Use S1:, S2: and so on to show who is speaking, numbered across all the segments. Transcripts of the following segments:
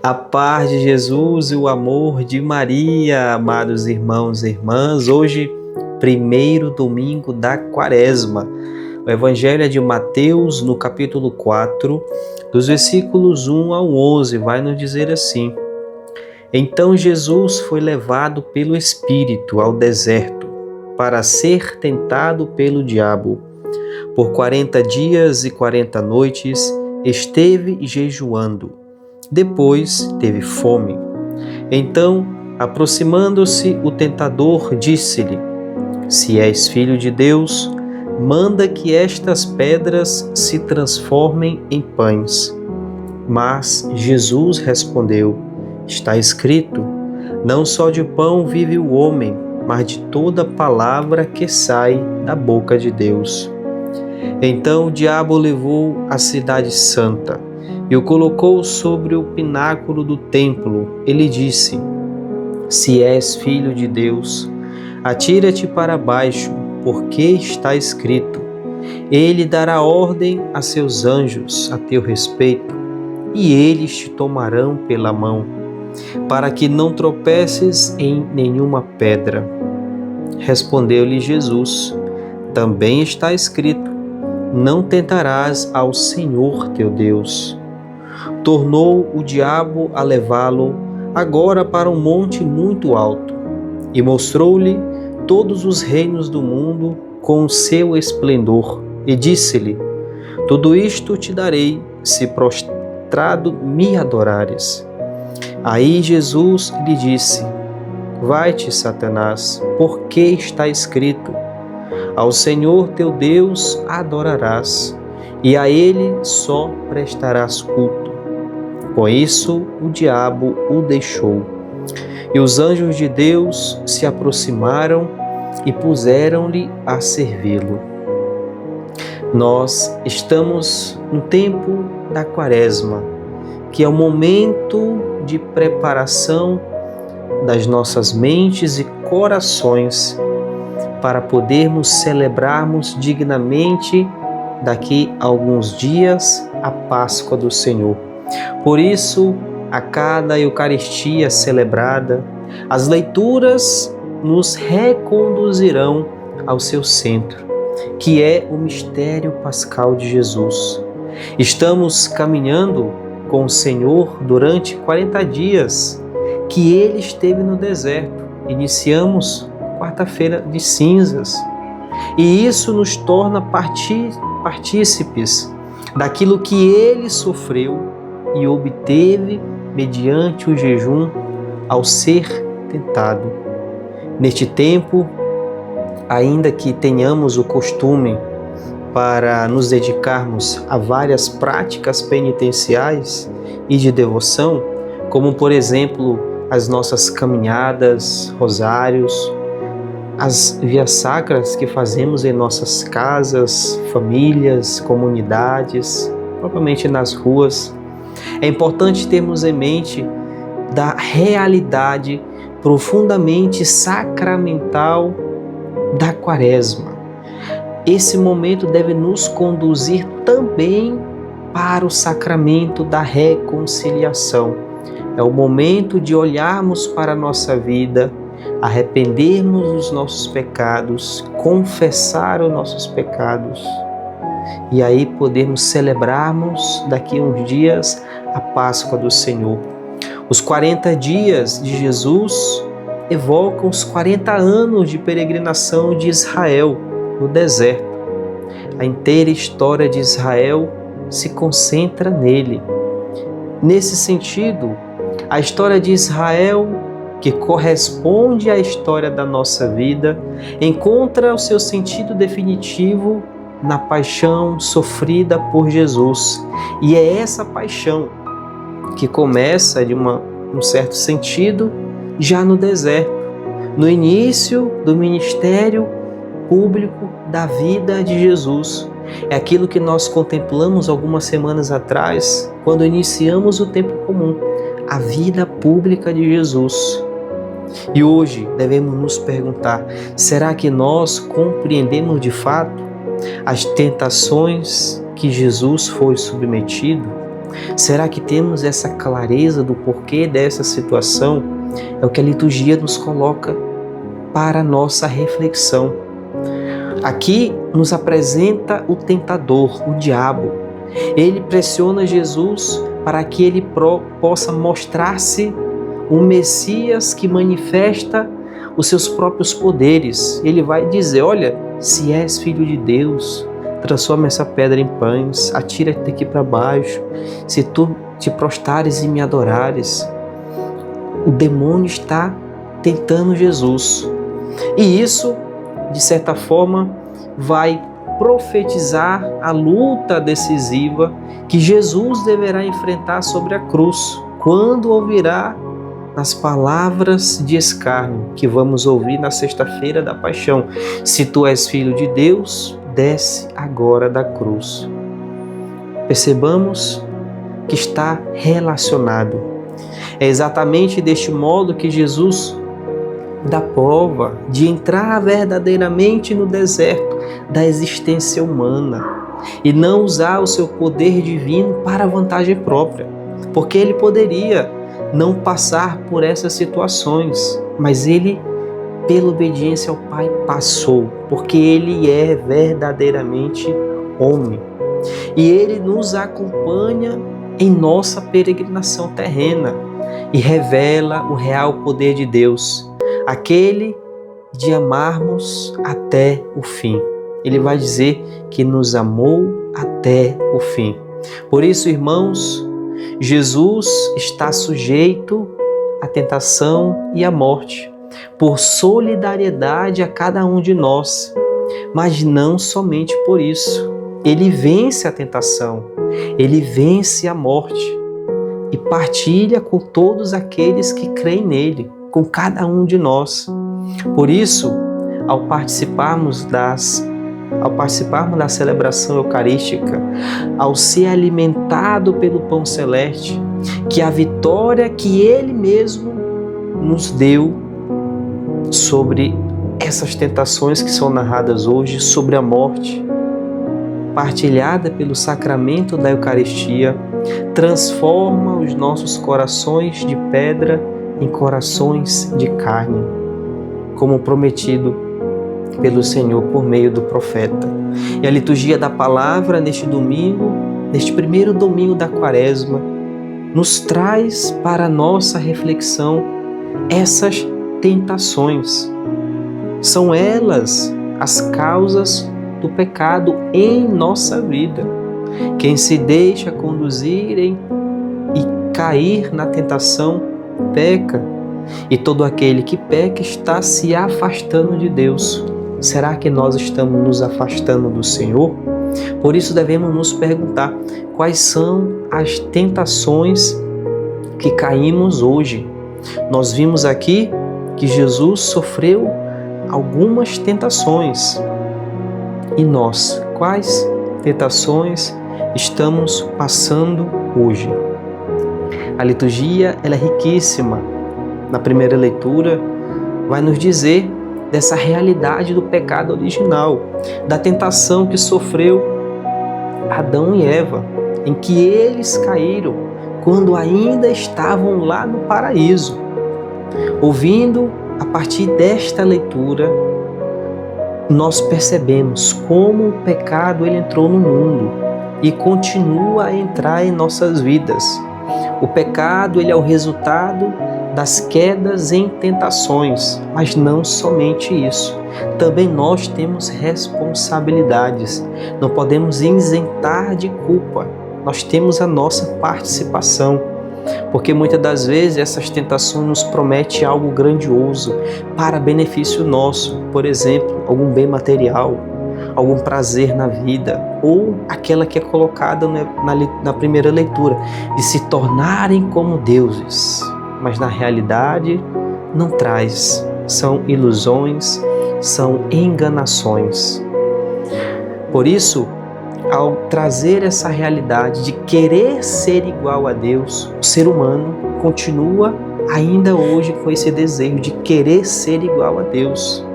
S1: A paz de Jesus e o amor de Maria, amados irmãos e irmãs. Hoje, primeiro domingo da Quaresma. O Evangelho é de Mateus, no capítulo 4, dos versículos 1 ao 11, vai nos dizer assim: Então Jesus foi levado pelo Espírito ao deserto para ser tentado pelo diabo. Por 40 dias e 40 noites esteve jejuando. Depois teve fome. Então, aproximando-se o tentador, disse-lhe: Se és filho de Deus, manda que estas pedras se transformem em pães. Mas Jesus respondeu: Está escrito: Não só de pão vive o homem, mas de toda palavra que sai da boca de Deus. Então o diabo levou a cidade santa e o colocou sobre o pináculo do templo. Ele disse: Se és filho de Deus, atira-te para baixo, porque está escrito: Ele dará ordem a seus anjos a teu respeito, e eles te tomarão pela mão, para que não tropeces em nenhuma pedra. Respondeu-lhe Jesus: Também está escrito: Não tentarás ao Senhor teu Deus. Tornou o diabo a levá-lo agora para um monte muito alto e mostrou-lhe todos os reinos do mundo com o seu esplendor e disse-lhe: Tudo isto te darei se prostrado me adorares. Aí Jesus lhe disse: Vai-te, Satanás, porque está escrito: Ao Senhor teu Deus adorarás, e a Ele só prestarás culto. Com isso, o diabo o deixou. E os anjos de Deus se aproximaram e puseram-lhe a servi-lo. Nós estamos no tempo da Quaresma, que é o momento de preparação das nossas mentes e corações para podermos celebrarmos dignamente daqui a alguns dias a Páscoa do Senhor. Por isso, a cada Eucaristia celebrada, as leituras nos reconduzirão ao seu centro, que é o mistério pascal de Jesus. Estamos caminhando com o Senhor durante 40 dias que Ele esteve no deserto. Iniciamos quarta-feira de cinzas. E isso nos torna partícipes daquilo que Ele sofreu e obteve mediante o jejum ao ser tentado. Neste tempo, ainda que tenhamos o costume para nos dedicarmos a várias práticas penitenciais e de devoção, como por exemplo as nossas caminhadas, rosários, as vias sacras que fazemos em nossas casas, famílias, comunidades, propriamente nas ruas, é importante termos em mente da realidade profundamente sacramental da Quaresma. Esse momento deve nos conduzir também para o sacramento da reconciliação. É o momento de olharmos para a nossa vida, arrependermos dos nossos pecados, confessar os nossos pecados e aí podermos celebrarmos daqui a uns dias a Páscoa do Senhor. Os 40 dias de Jesus evocam os 40 anos de peregrinação de Israel no deserto. A inteira história de Israel se concentra nele. Nesse sentido, a história de Israel, que corresponde à história da nossa vida, encontra o seu sentido definitivo na paixão sofrida por Jesus. E é essa paixão que começa, de um certo sentido, já no deserto, no início do ministério público da vida de Jesus. É aquilo que nós contemplamos algumas semanas atrás, quando iniciamos o tempo comum, a vida pública de Jesus. E hoje devemos nos perguntar: será que nós compreendemos de fato as tentações que Jesus foi submetido? Será que temos essa clareza do porquê dessa situação? É o que a liturgia nos coloca para a nossa reflexão. Aqui nos apresenta o tentador, o diabo. Ele pressiona Jesus para que ele possa mostrar-se um Messias que manifesta os seus próprios poderes. Ele vai dizer: olha, se és filho de Deus, transforma essa pedra em pães, atira-te daqui para baixo, se tu te prostrares e me adorares. O demônio está tentando Jesus. E isso, de certa forma, vai profetizar a luta decisiva que Jesus deverá enfrentar sobre a cruz, quando ouvirá as palavras de escárnio que vamos ouvir na sexta-feira da paixão: se tu és filho de Deus, desce agora da cruz. Percebamos que está relacionado. É exatamente deste modo que Jesus dá prova de entrar verdadeiramente no deserto da existência humana e não usar o seu poder divino para vantagem própria, porque ele poderia não passar por essas situações, mas ele, pela obediência ao Pai, passou, porque ele é verdadeiramente homem. E ele nos acompanha em nossa peregrinação terrena e revela o real poder de Deus, aquele de amarmos até o fim. Ele vai dizer que nos amou até o fim. Por isso, irmãos, Jesus está sujeito à tentação e à morte, por solidariedade a cada um de nós, mas não somente por isso. Ele vence a tentação, ele vence a morte e partilha com todos aqueles que creem nele, com cada um de nós. Por isso, ao participarmos da celebração eucarística, ao ser alimentado pelo pão celeste, que a vitória que ele mesmo nos deu sobre essas tentações que são narradas hoje, sobre a morte, partilhada pelo sacramento da Eucaristia, transforma os nossos corações de pedra em corações de carne, como prometido pelo Senhor por meio do profeta. E a liturgia da palavra neste domingo, neste primeiro domingo da Quaresma, nos traz para a nossa reflexão essas tentações. São elas as causas do pecado em nossa vida. Quem se deixa conduzir e cair na tentação, peca. E todo aquele que peca está se afastando de Deus. Será que nós estamos nos afastando do Senhor? Por isso devemos nos perguntar quais são as tentações que caímos hoje. Nós vimos aqui que Jesus sofreu algumas tentações. E nós, quais tentações estamos passando hoje? A liturgia ela é riquíssima. Na primeira leitura, vai nos dizer dessa realidade do pecado original, da tentação que sofreu Adão e Eva, em que eles caíram quando ainda estavam lá no paraíso. Ouvindo a partir desta leitura, nós percebemos como o pecado ele entrou no mundo e continua a entrar em nossas vidas. O pecado ele é o resultado das quedas em tentações, mas não somente isso. Também nós temos responsabilidades, não podemos isentar de culpa. Nós temos a nossa participação, porque muitas das vezes essas tentações nos prometem algo grandioso para benefício nosso, por exemplo, algum bem material, algum prazer na vida, ou aquela que é colocada na primeira leitura, de se tornarem como deuses. Mas na realidade não traz, são ilusões, são enganações. Por isso, ao trazer essa realidade de querer ser igual a Deus, o ser humano continua ainda hoje com esse desejo de querer ser igual a Deus.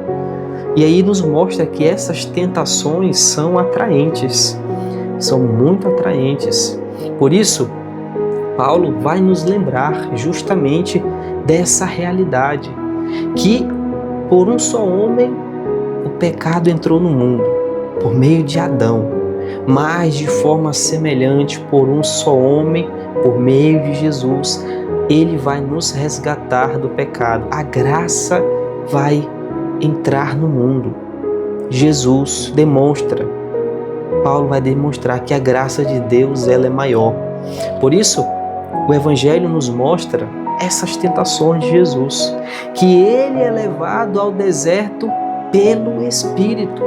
S1: E aí nos mostra que essas tentações são atraentes, são muito atraentes. Por isso, Paulo vai nos lembrar justamente dessa realidade, que por um só homem o pecado entrou no mundo, por meio de Adão, mas de forma semelhante por um só homem, por meio de Jesus, ele vai nos resgatar do pecado. A graça vai entrar no mundo. Jesus demonstra, Paulo vai demonstrar que a graça de Deus ela é maior. Por isso, o Evangelho nos mostra essas tentações de Jesus, que ele é levado ao deserto pelo Espírito.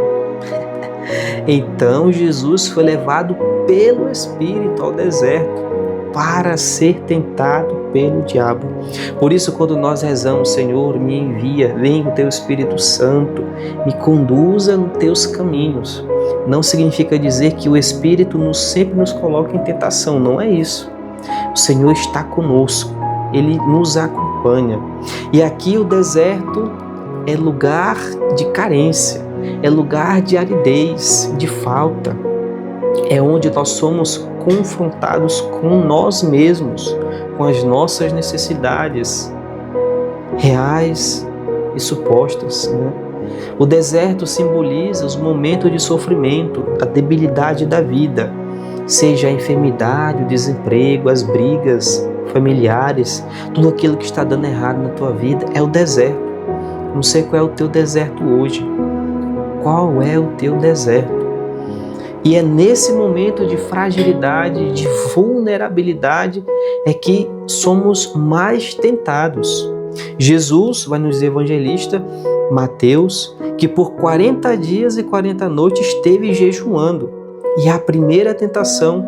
S1: Então Jesus foi levado pelo Espírito ao deserto para ser tentado pelo diabo. Por isso, quando nós rezamos, Senhor, me envia, vem o teu Espírito Santo, me conduza nos teus caminhos, não significa dizer que o Espírito sempre nos coloca em tentação, não é isso. O Senhor está conosco, Ele nos acompanha. E aqui o deserto é lugar de carência, é lugar de aridez, de falta. É onde nós somos confrontados com nós mesmos, com as nossas necessidades reais e supostas, né? O deserto simboliza os momentos de sofrimento, a debilidade da vida, seja a enfermidade, o desemprego, as brigas familiares, tudo aquilo que está dando errado na tua vida é o deserto. Não sei qual é o teu deserto hoje. Qual é o teu deserto? E é nesse momento de fragilidade, de vulnerabilidade, é que somos mais tentados. Jesus, vai nos dizer evangelista Mateus, que por 40 dias e 40 noites esteve jejuando. E a primeira tentação,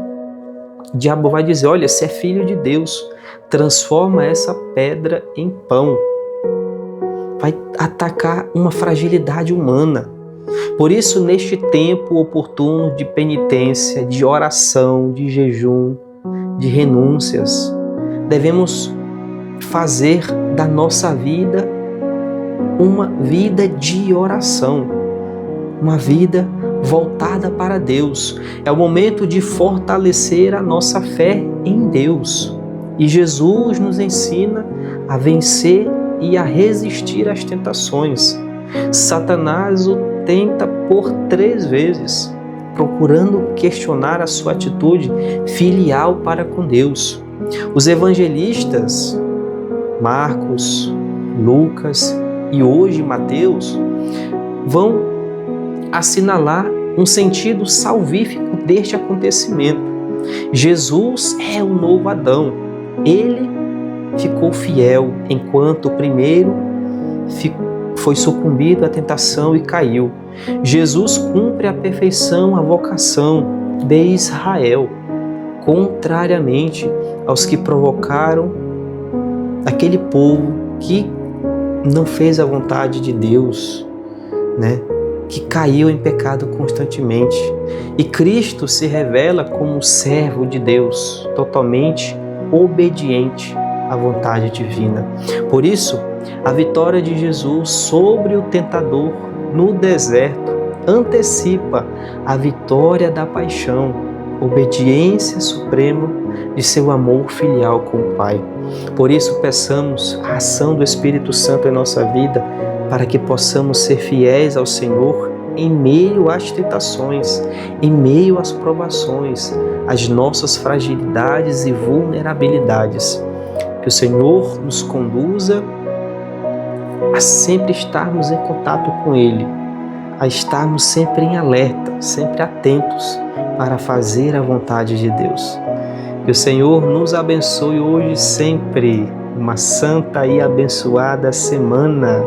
S1: o diabo vai dizer, olha, se é filho de Deus, transforma essa pedra em pão. Vai atacar uma fragilidade humana. Por isso, neste tempo oportuno de penitência, de oração, de jejum, de renúncias, devemos fazer da nossa vida uma vida de oração, uma vida voltada para Deus. É o momento de fortalecer a nossa fé em Deus. E Jesus nos ensina a vencer e a resistir às tentações. Satanás o tenta por 3 vezes, procurando questionar a sua atitude filial para com Deus. Os evangelistas, Marcos, Lucas e hoje Mateus, vão assinalar um sentido salvífico deste acontecimento. Jesus é o novo Adão. Ele ficou fiel enquanto o primeiro foi sucumbido à tentação e caiu. Jesus cumpre à perfeição a vocação de Israel, contrariamente aos que provocaram aquele povo que não fez a vontade de Deus, né? Que caiu em pecado constantemente. E Cristo se revela como servo de Deus, totalmente obediente à vontade divina. Por isso, a vitória de Jesus sobre o tentador no deserto antecipa a vitória da paixão, obediência suprema de seu amor filial com o Pai. Por isso, peçamos a ação do Espírito Santo em nossa vida para que possamos ser fiéis ao Senhor em meio às tentações, em meio às provações, às nossas fragilidades e vulnerabilidades. Que o Senhor nos conduza a sempre estarmos em contato com Ele, a estarmos sempre em alerta, sempre atentos para fazer a vontade de Deus. Que o Senhor nos abençoe hoje sempre. Uma santa e abençoada semana.